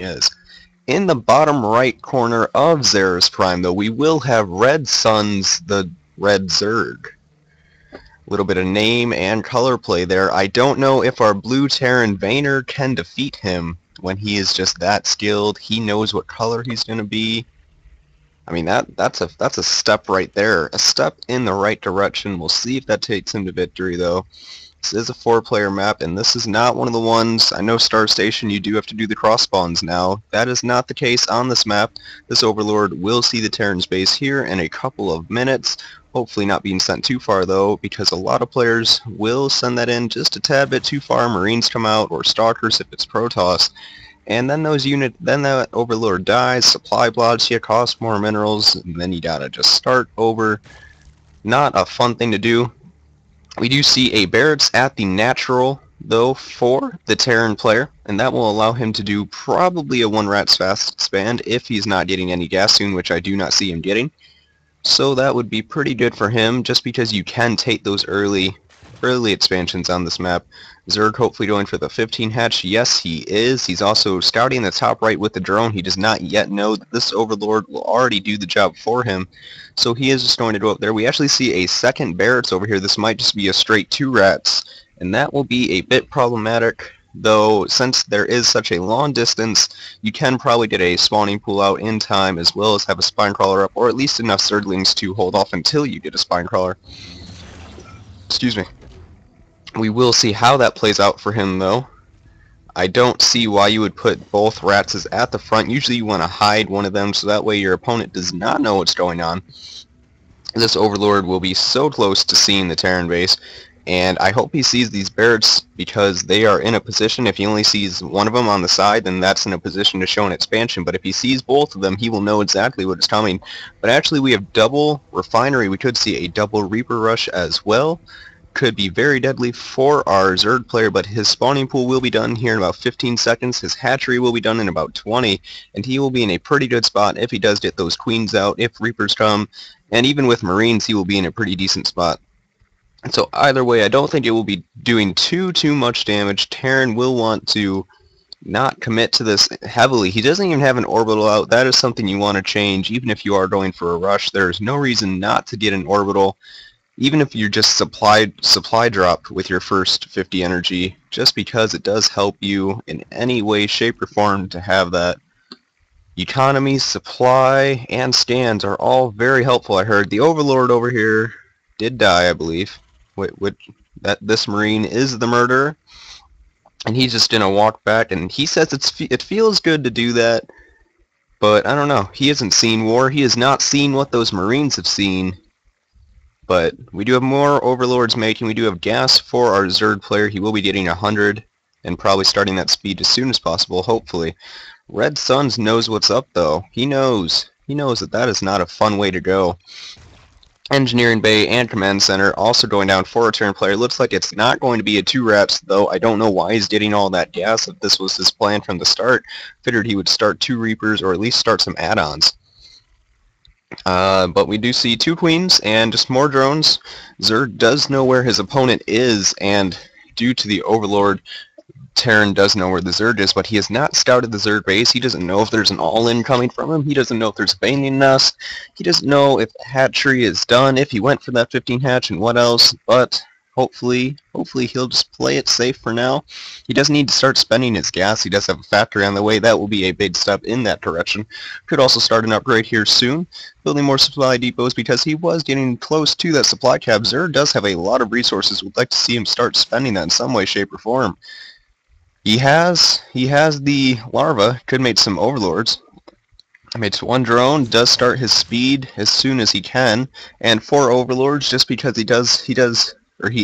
is. In the bottom right corner of Zera's Prime, though, we will have RedsunZ the Red Zerg. A little bit of name and color play there. I don't know if our blue Terran Vaner can defeat him when he is just that skilled. He knows what color he's going to be. I mean, that's a step right there. A step in the right direction. We'll see if that takes him to victory, though. This is a 4-player map, and this is not one of the ones. I know Star Station, you do have to do the cross spawns now. That is not the case on this map. This Overlord will see the Terran's base here in a couple of minutes. Hopefully not being sent too far, though, because a lot of players will send that in just a tad bit too far. Marines come out, or Stalkers if it's Protoss. And then that Overlord dies, supply blocks you, cost more minerals, and then you gotta just start over. Not a fun thing to do. We do see a Barracks at the natural, though, for the Terran player, and that will allow him to do probably a 1-rat fast expand if he's not getting any gas soon, which I do not see him getting. So that would be pretty good for him, just because you can take those early expansions on this map. Zerg hopefully going for the 15 hatch. Yes, he is. He's also scouting the top right with the drone. He does not yet know that this Overlord will already do the job for him. So he is just going to go up there. We actually see a second Barracks over here. This might just be a straight 2 rats, and that will be a bit problematic. Though, since there is such a long distance, you can probably get a spawning pool out in time, as well as have a spine crawler up, or at least enough Zerglings to hold off until you get a spine crawler. Excuse me. We will see how that plays out for him, though. I don't see why you would put both Ratses at the front. Usually you want to hide one of them, so that way your opponent does not know what's going on. This Overlord will be so close to seeing the Terran base, and I hope he sees these Barracks, because they are in a position. If he only sees one of them on the side, then that's in a position to show an expansion. But if he sees both of them, he will know exactly what is coming. But actually we have double refinery. We could see a double Reaper rush as well. Could be very deadly for our Zerg player, but his spawning pool will be done here in about 15 seconds. His hatchery will be done in about 20, and he will be in a pretty good spot if he does get those queens out, if Reapers come, and even with Marines he will be in a pretty decent spot. And so either way, I don't think it will be doing too much damage. Terran will want to not commit to this heavily. He doesn't even have an orbital out. That is something you want to change. Even if you are going for a rush, there is no reason not to get an orbital. Even if you're just supply dropped with your first 50 energy, just because it does help you in any way, shape, or form to have that. Economy, supply, and scans are all very helpful. I heard the Overlord over here did die, I believe. This Marine is the murderer, and he's just gonna walk back, and he says it feels good to do that, but I don't know. He hasn't seen war. He has not seen what those Marines have seen. But we do have more Overlords making. We do have gas for our Zerg player. He will be getting 100 and probably starting that speed as soon as possible, hopefully. RedsunZ knows what's up, though. He knows that is not a fun way to go. Engineering Bay and Command Center also going down for a Terran player. Looks like it's not going to be a 2 rats, though. I don't know why he's getting all that gas. If this was his plan from the start, figured he would start 2 Reapers or at least start some add-ons. But we do see 2 queens and just more drones. Zerg does know where his opponent is, and due to the Overlord, Terran does know where the Zerg is, but he has not scouted the Zerg base. He doesn't know if there's an all-in coming from him. He doesn't know if there's a Banian nest. He doesn't know if the hatchery is done, if he went for that 15 hatch, and what else. But hopefully he'll just play it safe for now. He doesn't need to start spending his gas. He does have a factory on the way. That will be a big step in that direction. Could also start an upgrade here soon, building more supply depots, because he was getting close to that supply cap. Zerg does have a lot of resources. Would like to see him start spending that in some way, shape, or form. He has the larva. Could make some Overlords. Makes 1 drone, does start his speed as soon as he can, and 4 Overlords, just because he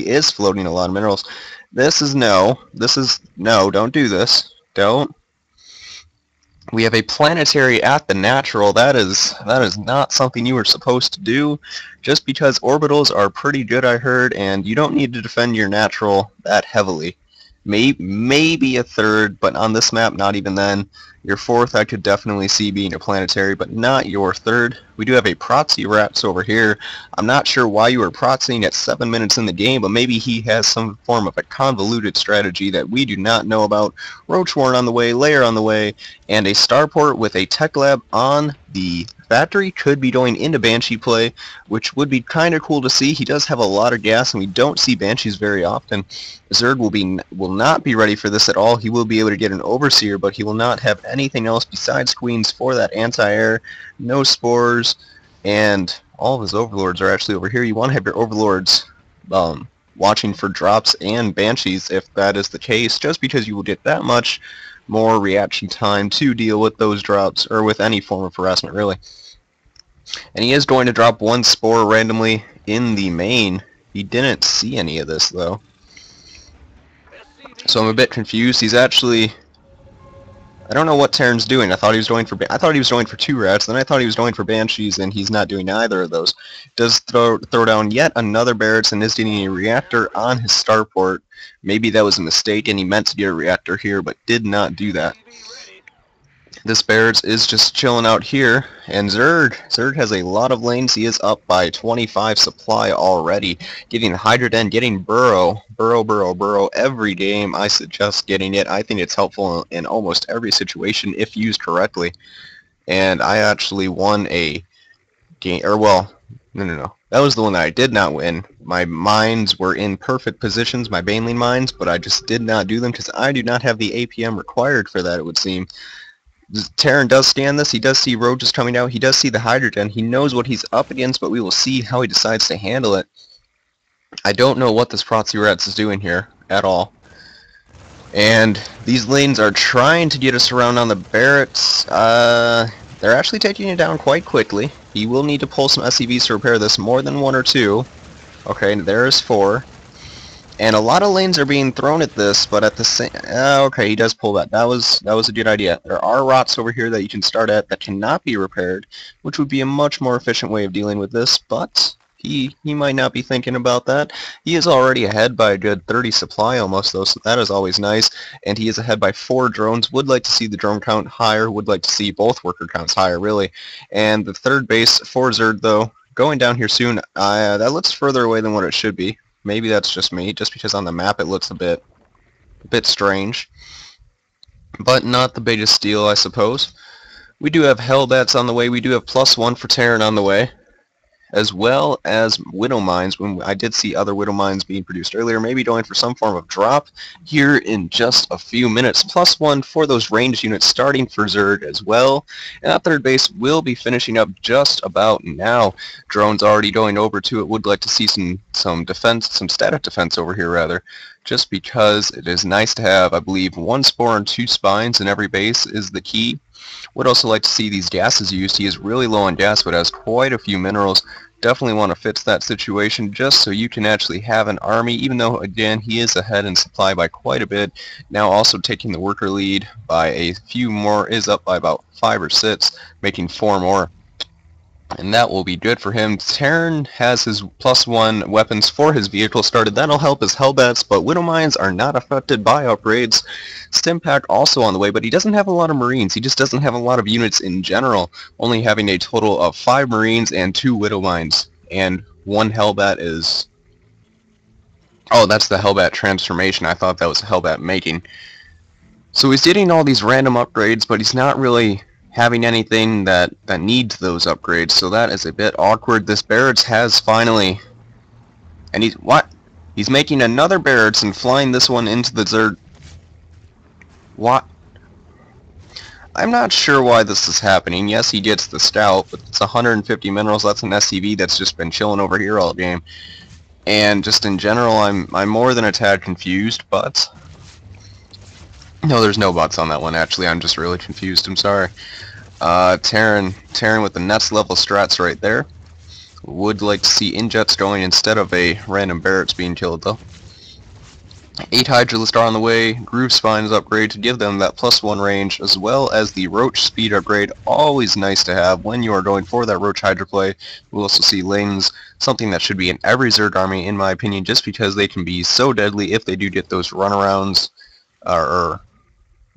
is floating a lot of minerals. This is no, don't do this. Don't. We have a planetary at the natural. That is not something you were supposed to do, just because orbitals are pretty good, I heard, and you don't need to defend your natural that heavily. Maybe a third, but on this map, not even then. Your fourth I could definitely see being a planetary, but not your third. We do have a Proxy Rats over here. I'm not sure why you were proxying at 7 minutes in the game, but maybe he has some form of a convoluted strategy that we do not know about. Roach Warren on the way, Lair on the way, and a Starport with a Tech Lab on the factory could be going into Banshee play, which would be kind of cool to see. He does have a lot of gas, and we don't see Banshees very often. Zerg will not be ready for this at all. He will be able to get an Overseer, but he will not have anything else besides Queens for that anti-air, no spores, and all of his Overlords are actually over here. You want to have your Overlords watching for drops and Banshees if that is the case, just because you will get that much more reaction time to deal with those drops, or with any form of harassment, really. And he is going to drop one spore randomly in the main. He didn't see any of this, though. So I'm a bit confused. He's actually... I don't know what Terran's doing. I thought he was going for 2 rats, then I thought he was going for Banshees, and he's not doing either of those. Does throw down yet another Barracks and is getting a reactor on his starport. Maybe that was a mistake and he meant to get a reactor here, but did not do that. This Barracks is just chilling out here, and Zerg has a lot of lanes. He is up by 25 supply already. Getting Hydroden, getting Burrow every game. I suggest getting it. I think it's helpful in almost every situation if used correctly. And I actually won a game, or well, no. That was the one that I did not win. My mines were in perfect positions, my Baneling mines, but I just did not do them because I do not have the APM required for that, it would seem. Terran does scan this. He does see roaches coming out. He does see the Hydrogen. He knows what he's up against, but we will see how he decides to handle it. I don't know what this Proxy Rats is doing here at all. And these lanes are trying to get us around on the Barracks. They're actually taking it down quite quickly. He will need to pull some SCVs to repair this, more than 1 or 2. Okay, there's 4. And a lot of lanes are being thrown at this, but at the same... okay, he does pull that. That was a good idea. There are rots over here that you can start at that cannot be repaired, which would be a much more efficient way of dealing with this, but he might not be thinking about that. He is already ahead by a good 30 supply almost, though, so that is always nice. And he is ahead by 4 drones. Would like to see the drone count higher. Would like to see both worker counts higher, really. And the third base for Zerg, though, going down here soon. That looks further away than what it should be. Maybe that's just me, just because on the map it looks a bit strange. But not the biggest deal, I suppose. We do have Hellbats on the way. We do have +1 for Terran on the way, as well as Widow Mines. When I did see other Widow Mines being produced earlier, maybe going for some form of drop here in just a few minutes. +1 for those ranged units starting for Zerg as well. And that third base will be finishing up just about now. Drones already going over to it. Would like to see some defense, some static defense over here rather, just because it is nice to have, I believe, 1 spore and 2 spines in every base is the key. Would also like to see these gases used. He is really low on gas, but has quite a few minerals. Definitely want to fix that situation just so you can actually have an army, even though, again, he is ahead in supply by quite a bit. Now also taking the worker lead by a few more, is up by about 5 or 6, making 4 more. And that will be good for him. Terran has his +1 weapons for his vehicle started. That'll help his Hellbats, but Widow Mines are not affected by upgrades. Stimpack also on the way, but he doesn't have a lot of Marines. He just doesn't have a lot of units in general, only having a total of 5 Marines and 2 Widow Mines. And 1 Hellbat is... oh, that's the Hellbat transformation. I thought that was a Hellbat making. So he's getting all these random upgrades, but he's not really having anything that needs those upgrades, so that is a bit awkward. This Barracks has finally... and he's... what? He's making another Barracks and flying this one into the Zerg... what? I'm not sure why this is happening. Yes, he gets the Scout, but it's 150 minerals. That's an SCV that's just been chilling over here all game. And just in general, I'm more than a tad confused, but... no, there's no bots on that one, actually. I'm just really confused. I'm sorry. Terran with the next level strats right there. Would like to see injets going instead of a random Barracks being killed, though. 8 Hydralisk are on the way. Groove Spines upgrade to give them that +1 range, as well as the Roach speed upgrade. Always nice to have when you are going for that Roach Hydra play. We'll also see lanes, something that should be in every Zerg army, in my opinion, just because they can be so deadly if they do get those runarounds, or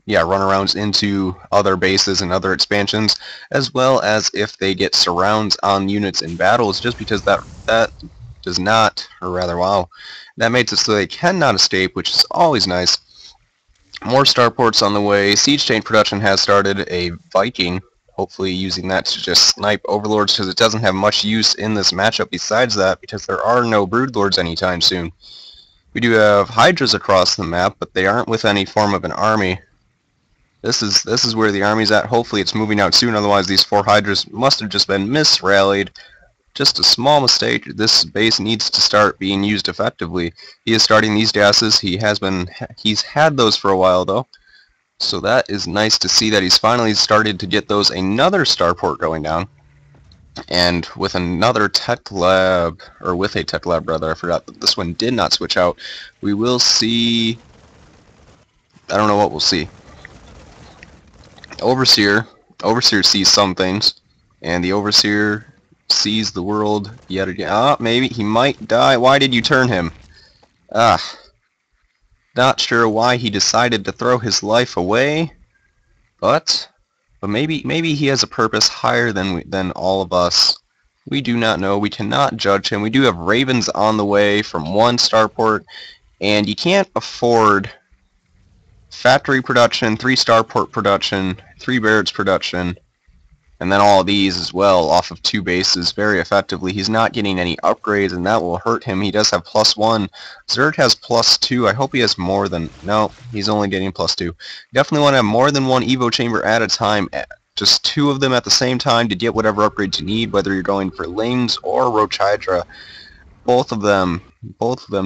runarounds into other bases and other expansions, as well as if they get surrounds on units in battles, just because that does not, or rather, wow, that makes it so they cannot escape, which is always nice. More starports on the way. Siege chain production has started. A Viking, hopefully using that to just snipe overlords, because it doesn't have much use in this matchup besides that, because there are no broodlords anytime soon. We do have hydras across the map, but they aren't with any form of an army. This is where the army's at. Hopefully it's moving out soon, otherwise these 4 hydras must have just been misrallied. Just a small mistake. This base needs to start being used effectively. He is starting these gases. He's had those for a while though. So that is nice to see that he's finally started to get those. Another starport going down. And with another tech lab, or with a tech lab rather, I forgot that this one did not switch out. We will see, I don't know what we'll see. Overseer sees some things, and the Overseer sees the world yet again. Ah, maybe he might die. Why did you turn him? Not sure why he decided to throw his life away, but maybe he has a purpose higher than all of us. We do not know. We cannot judge him. We do have ravens on the way from 1 starport, and you can't afford factory production, 3 starport production, 3 barracks production, and then all of these as well off of 2 bases very effectively. He's not getting any upgrades, and that will hurt him. He does have +1. Zerd has +2. I hope he has more than... No, he's only getting +2. Definitely want to have more than 1 Evo chamber at a time. Just 2 of them at the same time to get whatever upgrades you need, whether you're going for Lanes or Roach Hydra. Both of them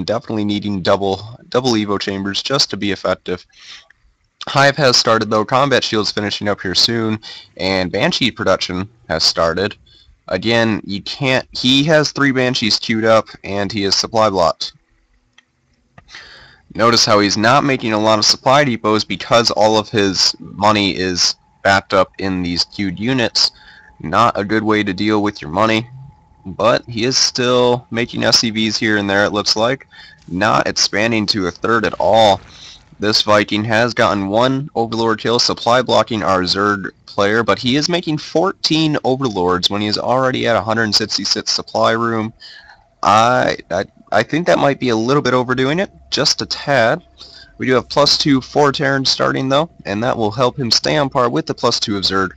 definitely needing double Evo chambers just to be effective. Hive has started though. Combat Shield's finishing up here soon, and Banshee production has started. Again, you can't. He has 3 Banshees queued up, and he is supply blocked. Notice how he's not making a lot of supply depots because all of his money is backed up in these queued units. Not a good way to deal with your money, but he is still making SCVs here and there, it looks like. Not expanding to a third at all. This Viking has gotten 1 Overlord kill, supply blocking our Zerg player, but he is making 14 Overlords when he is already at 166 supply room. I think that might be a little bit overdoing it, just a tad. We do have +2 for Terran starting though, and that will help him stay on par with the +2 of Zerg.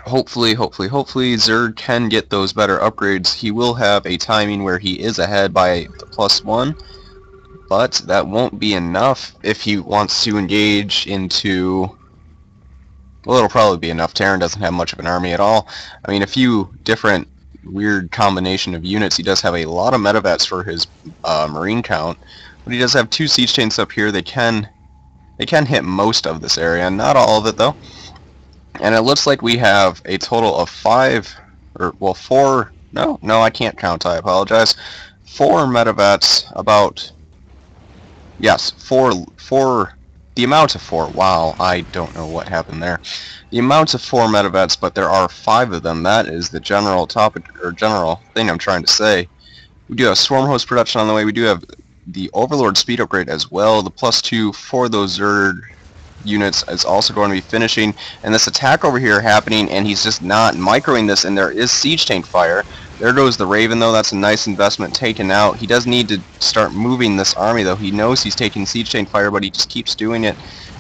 Hopefully Zerg can get those better upgrades. He will have a timing where he is ahead by the +1, but that won't be enough if he wants to engage into... Well, it'll probably be enough. Terran doesn't have much of an army at all. I mean, a few different weird combination of units. He does have a lot of metavats for his marine count, but he does have 2 siege chains up here. They can hit most of this area, not all of it though. And it looks like we have a total of 4, no, I can't count, I apologize. 4 metavats, about, yes, 4, the amount of 4, wow, I don't know what happened there. The amount of 4 metavats, but there are 5 of them. That is the general topic, or general thing I'm trying to say. We do have Swarm Host production on the way. We do have the Overlord speed upgrade as well. The +2 for those Zerg units is also going to be finishing, and this attack over here happening, and he's just not microing this, and there is siege tank fire. There goes the Raven though. That's a nice investment taken out. He does need to start moving this army though. He knows he's taking siege tank fire, but he just keeps doing it,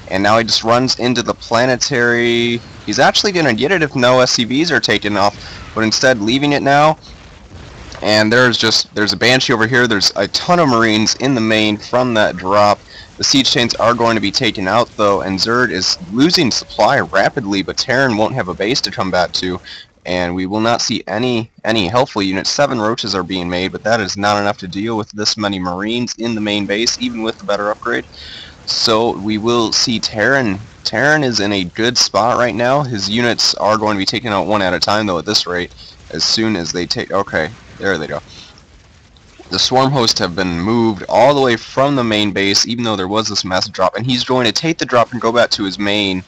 and now he just runs into the planetary. He's actually going to get it if no SCVs are taken off, but instead leaving it now. And there's a Banshee over here. There's a ton of Marines in the main from that drop. The siege chains are going to be taken out though, and Zerd is losing supply rapidly, but Terran won't have a base to come back to, and we will not see any helpful units. 7 roaches are being made, but that is not enough to deal with this many Marines in the main base, even with the better upgrade. So we will see Terran is in a good spot right now. His units are going to be taken out 1 at a time though at this rate. As soon as they take, okay, there they go. The Swarm Hosts have been moved all the way from the main base, even though there was this massive drop, and he's going to take the drop and go back to his main,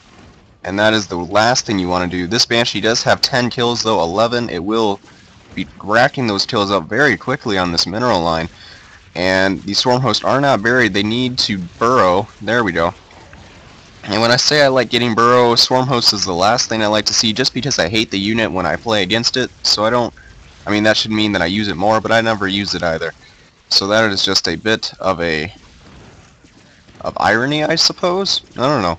and that is the last thing you want to do. This Banshee does have 10 kills though, 11. It will be racking those kills up very quickly on this mineral line, and the Swarm Hosts are not buried. They need to burrow. There we go. And when I say I like getting Burrow, Swarm Host is the last thing I like to see, just because I hate the unit when I play against it, so I don't... I mean, that should mean that I use it more, but I never use it either. So that is just a bit of irony, I suppose? I don't know.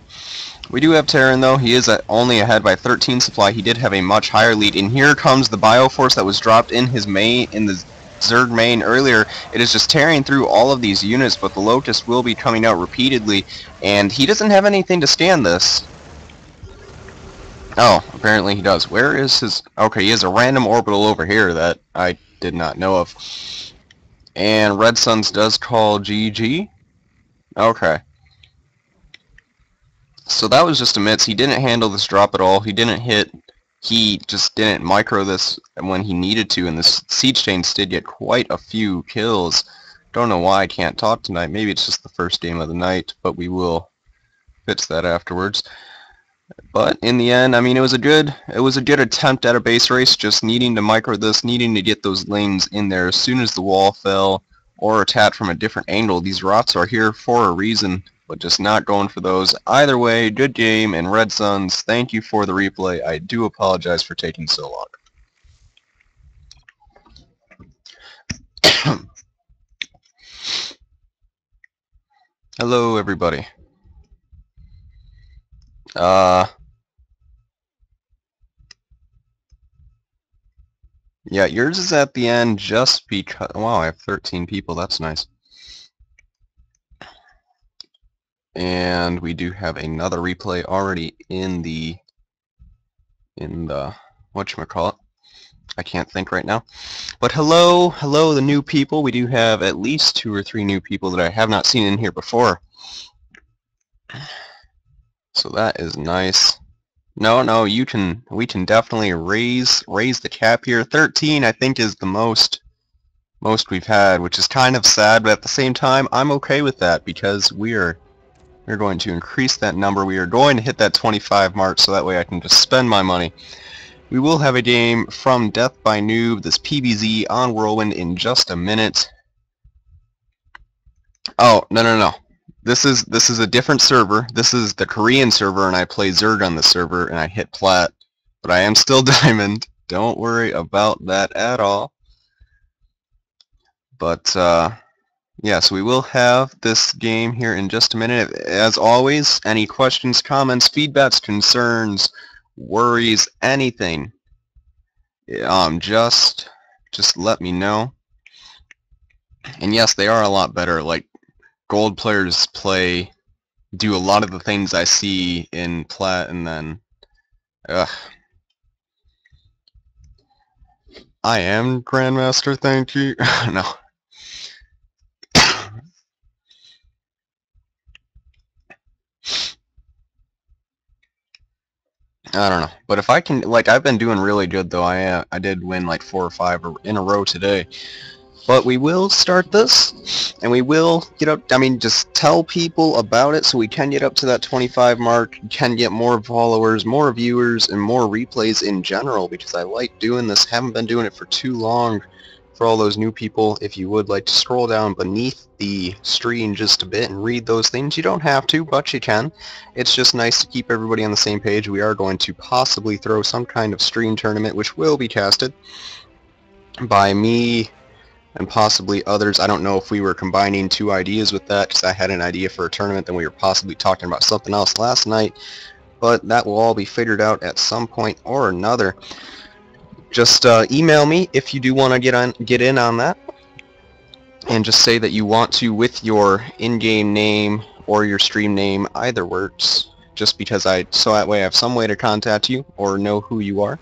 We do have Terran, though. He is only ahead by 13 supply. He did have a much higher lead. And here comes the Bioforce that was dropped in his main, in the Zerg main earlier. It is just tearing through all of these units, but the Locust will be coming out repeatedly. And he doesn't have anything to stand this. Oh, apparently he does. Where is his... Okay, he has a random orbital over here that I did not know of. And RedsunZ does call GG. Okay. So that was just a miss. He didn't handle this drop at all. He didn't hit. He just didn't micro this when he needed to, and this Siege Chains did get quite a few kills. Don't know why I can't talk tonight. Maybe it's just the first game of the night, but we will fix that afterwards. But in the end, I mean, it was a good attempt at a base race, just needing to micro this, needing to get those lanes in there as soon as the wall fell, or attack from a different angle. These rots are here for a reason, but just not going for those. Either way, good game, and RedsunZ, thank you for the replay. I do apologize for taking so long. Hello, everybody. Yeah, yours is at the end just because... Wow, I have 13 people. That's nice. And we do have another replay already in the whatchamacallit. I can't think right now. But hello, the new people. We do have at least 2 or 3 new people that I have not seen in here before. So that is nice. No, we can definitely raise the cap here. 13, I think, is the most we've had, which is kind of sad, but at the same time, I'm okay with that because we're going to increase that number. We are going to hit that 25 mark, so that way I can just spend my money. We will have a game from Death by Noob, this PBZ on Whirlwind, in just a minute. Oh, no. This is a different server. This is the Korean server, and I play Zerg on the server, and I hit Plat. But I am still Diamond. Don't worry about that at all. But, yeah, so we will have this game here in just a minute. As always, any questions, comments, feedbacks, concerns, worries, anything, just let me know. And yes, they are a lot better. Like, gold players do a lot of the things I see in Plat, and then, I am Grandmaster, thank you. No. I don't know, but if I can, like, I've been doing really good though. I did win like 4 or 5 in a row today. But we will start this, and we will get up, I mean, just tell people about it so we can get up to that 25 mark, can get more followers, more viewers, and more replays in general, because I like doing this. Haven't been doing it for too long. For all those new people, if you would like to scroll down beneath the stream just a bit and read those things, you don't have to, but you can. It's just nice to keep everybody on the same page. We are going to possibly throw some kind of stream tournament, which will be casted by me and possibly others. I don't know if we were combining 2 ideas with that, because I had an idea for a tournament, then we were possibly talking about something else last night, but that will all be figured out at some point or another. Just email me if you do want to get in on that, and just say that you want to with your in-game name or your stream name. Either works, just because so that way I have some way to contact you or know who you are.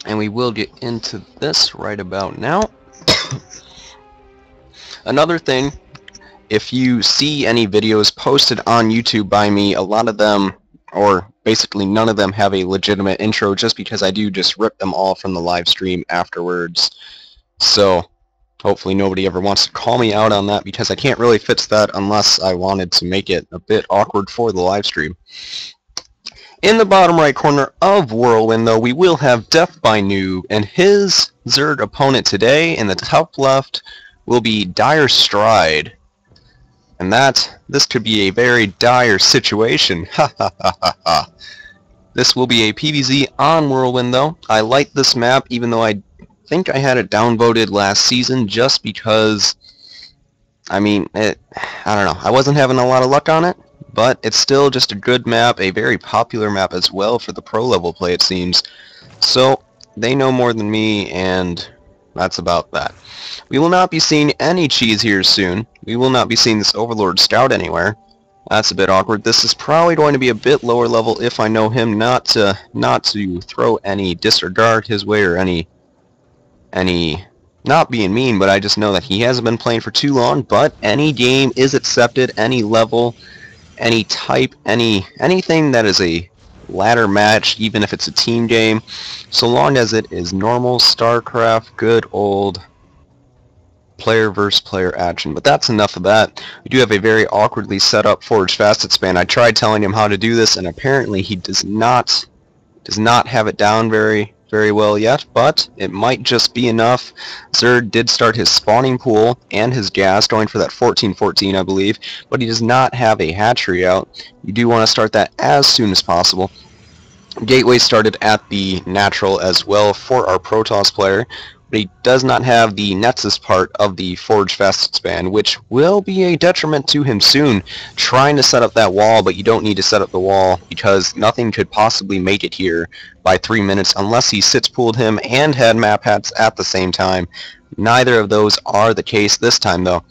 And we will get into this right about now. Another thing, if you see any videos posted on YouTube by me, a lot of them, or basically none of them, have a legitimate intro, just because I do just rip them all from the live stream afterwards. So hopefully nobody ever wants to call me out on that, because I can't really fix that unless I wanted to make it a bit awkward for the live stream. In the bottom right corner of Whirlwind, though, we will have Death by Noob, and his Zerg opponent today in the top left will be Dire Stride. And this could be a very dire situation. Ha ha ha ha ha. This will be a PvZ on Whirlwind though. I like this map even though I think I had it downvoted last season just because, I mean, I don't know. I wasn't having a lot of luck on it, but it's still just a good map, a very popular map as well for the pro level play it seems. So they know more than me, and that's about that. We will not be seeing any cheese here soon. We will not be seeing this Overlord Scout anywhere. That's a bit awkward. This is probably going to be a bit lower level if I know him not to throw any disregard his way or any not being mean, but I just know that he hasn't been playing for too long. But any game is accepted, any level, any type, anything that is a ladder match, even if it's a team game, so long as it is normal StarCraft, good old player versus player action. But that's enough of that. We do have a very awkwardly set up forward facet span. I tried telling him how to do this, and apparently he does not have it down very well yet, but it might just be enough. Zerg did start his spawning pool and his gas, going for that 14-14 I believe, but he does not have a hatchery out. You do want to start that as soon as possible. Gateway started at the natural as well for our Protoss player, but he does not have the Nexus part of the Forge Facet span, which will be a detriment to him soon, trying to set up that wall, but you don't need to set up the wall because nothing could possibly make it here by 3 minutes unless he sits pooled him and had map hats at the same time. Neither of those are the case this time though.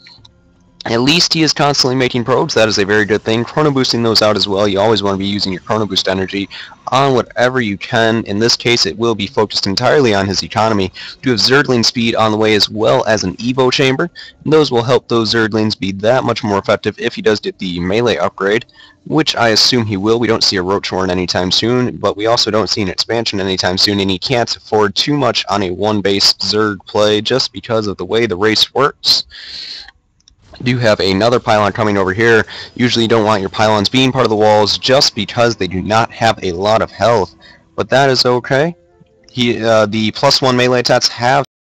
At least he is constantly making probes. That is a very good thing. Chrono boosting those out as well. You always want to be using your chrono boost energy on whatever you can. In this case, it will be focused entirely on his economy. You do have Zergling speed on the way as well as an Evo chamber. And those will help those Zerglings be that much more effective if he does get the melee upgrade, which I assume he will. We don't see a Roach Horn anytime soon, but we also don't see an expansion anytime soon, and he can't afford too much on a one-base Zerg play just because of the way the race works. Do have another pylon coming over here. Usually you don't want your pylons being part of the walls just because they do not have a lot of health, but that is okay. The +1 melee attacks have